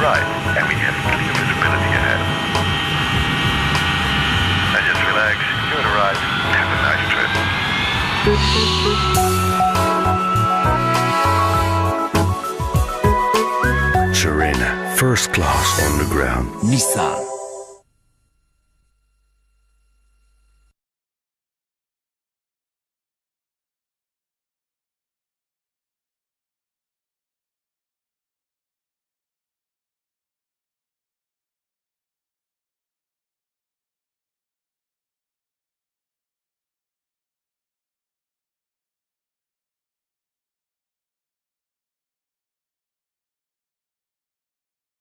right, and we have clear visibility ahead. Now just relax, give it a ride, have a nice trip. Serena, first class underground. Nissan.